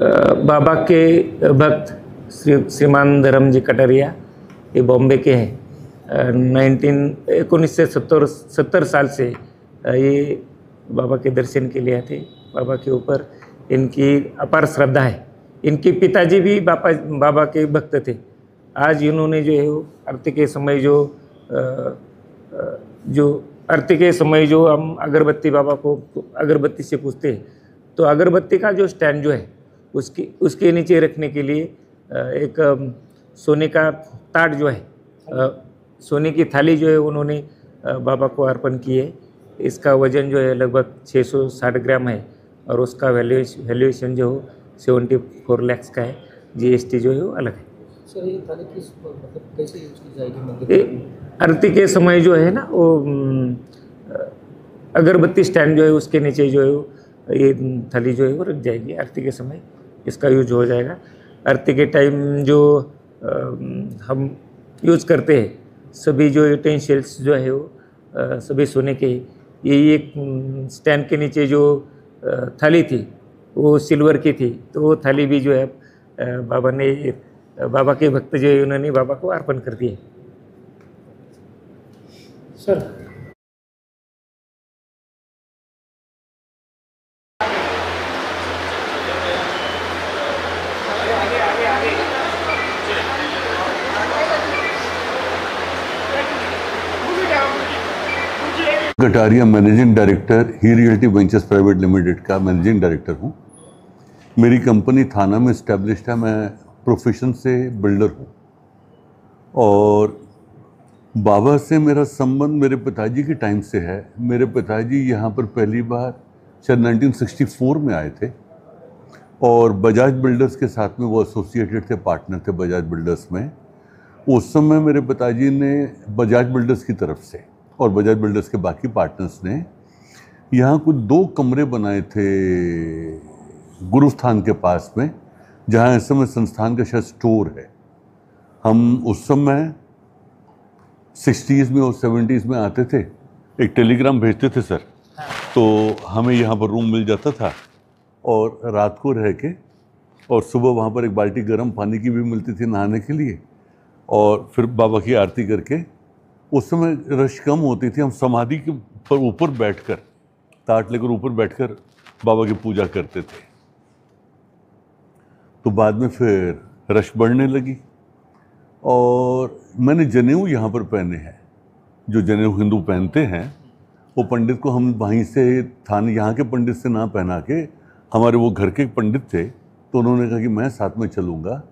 बाबा के भक्त श्रीमान धर्म जी कटारिया, ये बॉम्बे के हैं। 1970 साल से ये बाबा के दर्शन के लिए आते। बाबा के ऊपर इनकी अपार श्रद्धा है। इनके पिताजी भी बाबा के भक्त थे। आज इन्होंने जो है वो आरती के समय जो हम अगरबत्ती बाबा को अगरबत्ती से पूछते हैं, तो अगरबत्ती का जो स्टैंड जो है उसके नीचे रखने के लिए एक सोने का ताट जो है, सोने की थाली जो है उन्होंने बाबा को अर्पण की है। इसका वजन जो है लगभग 660 ग्राम है और उसका वैल्यूएशन जो हो 74 लाख का है। जीएसटी जो है वो अलग है। सर, ये थाली मतलब कैसे यूज की जाएगी मंदिर? आरती के समय जो है ना वो अगरबत्ती स्टैंड जो है उसके नीचे जो है ये थाली जो है वो रख जाएगी। आरती के समय इसका यूज हो जाएगा। आरती के टाइम जो हम यूज़ करते हैं सभी जो यूटेंसिल्स जो है वो सभी सोने के। यही एक स्टैंड के नीचे जो थाली थी वो सिल्वर की थी, तो वो थाली भी जो है बाबा के भक्त जो है उन्होंने बाबा को अर्पण कर दिए। सर, कटारिया मैनेजिंग डायरेक्टर ही रियल्टी वेंचर्स प्राइवेट लिमिटेड का मैनेजिंग डायरेक्टर हूँ। मेरी कंपनी थाना में इस्टेब्लिश्ड है। मैं प्रोफेशन से बिल्डर हूँ और बाबा से मेरा संबंध मेरे पिताजी के टाइम से है। मेरे पिताजी यहाँ पर पहली बार शायद 1964 में आए थे और बजाज बिल्डर्स के साथ में वो एसोसिएटेड थे, पार्टनर थे बजाज बिल्डर्स में। उस समय मेरे पिताजी ने बजाज बिल्डर्स की तरफ से और बजाज बिल्डर्स के बाकी पार्टनर्स ने यहाँ कुछ 2 कमरे बनाए थे गुरुस्थान के पास में, जहाँ इस समय संस्थान का शायद स्टोर है। हम उस समय 60s में और 70s में आते थे, एक टेलीग्राम भेजते थे सर, तो हमें यहाँ पर रूम मिल जाता था और रात को रह के और सुबह वहाँ पर एक बाल्टी गर्म पानी की भी मिलती थी नहाने के लिए और फिर बाबा की आरती करके। उस समय रश कम होती थी। हम समाधि के पर ऊपर बैठकर, ताट लेकर ऊपर बैठकर बाबा की पूजा करते थे। तो बाद में फिर रश बढ़ने लगी और मैंने जनेऊ यहाँ पर पहने हैं। जो जनेऊ हिंदू पहनते हैं वो पंडित को हम वहीं से थाने यहाँ के पंडित से ना पहना के, हमारे वो घर के पंडित थे तो उन्होंने कहा कि मैं साथ में चलूँगा,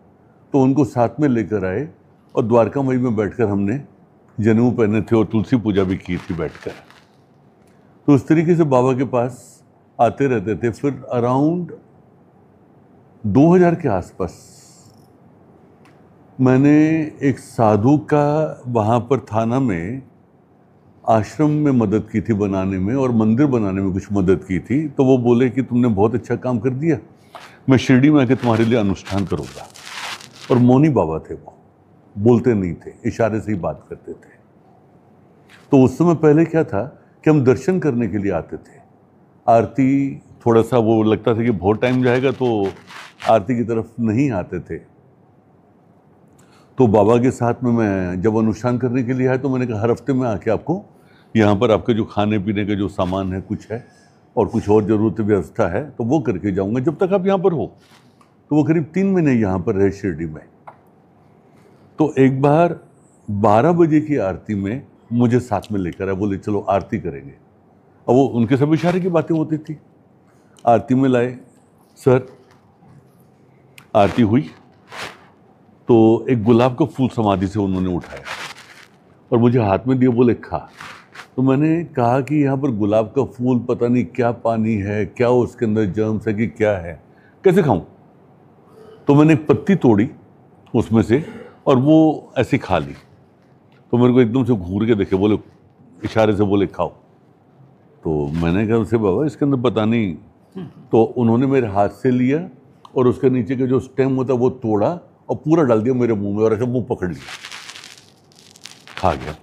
तो उनको साथ में लेकर आए और द्वारका माई में बैठकर हमने जनेऊ पहने थे और तुलसी पूजा भी की थी बैठकर। तो उस तरीके से बाबा के पास आते रहते थे। फिर अराउंड 2000 के आसपास मैंने एक साधु का वहाँ पर थाना में आश्रम में मदद की थी बनाने में और मंदिर बनाने में कुछ मदद की थी। तो वो बोले कि तुमने बहुत अच्छा काम कर दिया, मैं शिरडी में आके तुम्हारे लिए अनुष्ठान करूँगा। और मौनी बाबा थे, वो बोलते नहीं थे, इशारे से ही बात करते थे। तो उस समय पहले क्या था कि हम दर्शन करने के लिए आते थे। आरती थोड़ा सा वो लगता था कि बहुत टाइम जाएगा तो आरती की तरफ नहीं आते थे। तो बाबा के साथ में मैं जब अनुष्ठान करने के लिए आया तो मैंने कहा हर हफ्ते में आके आपको यहाँ पर आपके जो खाने पीने का जो सामान है कुछ है और कुछ और ज़रूरत व्यवस्था है तो वो करके जाऊँगा जब तक आप यहाँ पर हो। तो वो करीब 3 महीने यहाँ पर रहे शिरडी में। तो एक बार 12 बजे की आरती में मुझे साथ में लेकर आए, बोले चलो आरती करेंगे। और वो उनके सब इशारे की बातें होती थी। आरती में लाए सर, आरती हुई तो एक गुलाब का फूल समाधि से उन्होंने उठाया और मुझे हाथ में दिया, बोले खा। तो मैंने कहा कि यहाँ पर गुलाब का फूल पता नहीं क्या पानी है, क्या उसके अंदर जर्म्स है कि क्या है, कैसे खाऊं। तो मैंने एक पत्ती तोड़ी उसमें से और वो ऐसे खा ली। तो मेरे को एकदम से घूर के देखे, बोले इशारे से बोले खाओ। तो मैंने कहा उसे बाबा इसके अंदर पता नहीं। तो उन्होंने मेरे हाथ से लिया और उसके नीचे का जो स्टेम होता वो तोड़ा और पूरा डाल दिया मेरे मुंह में और ऐसे मुंह पकड़ लिया, खा गया।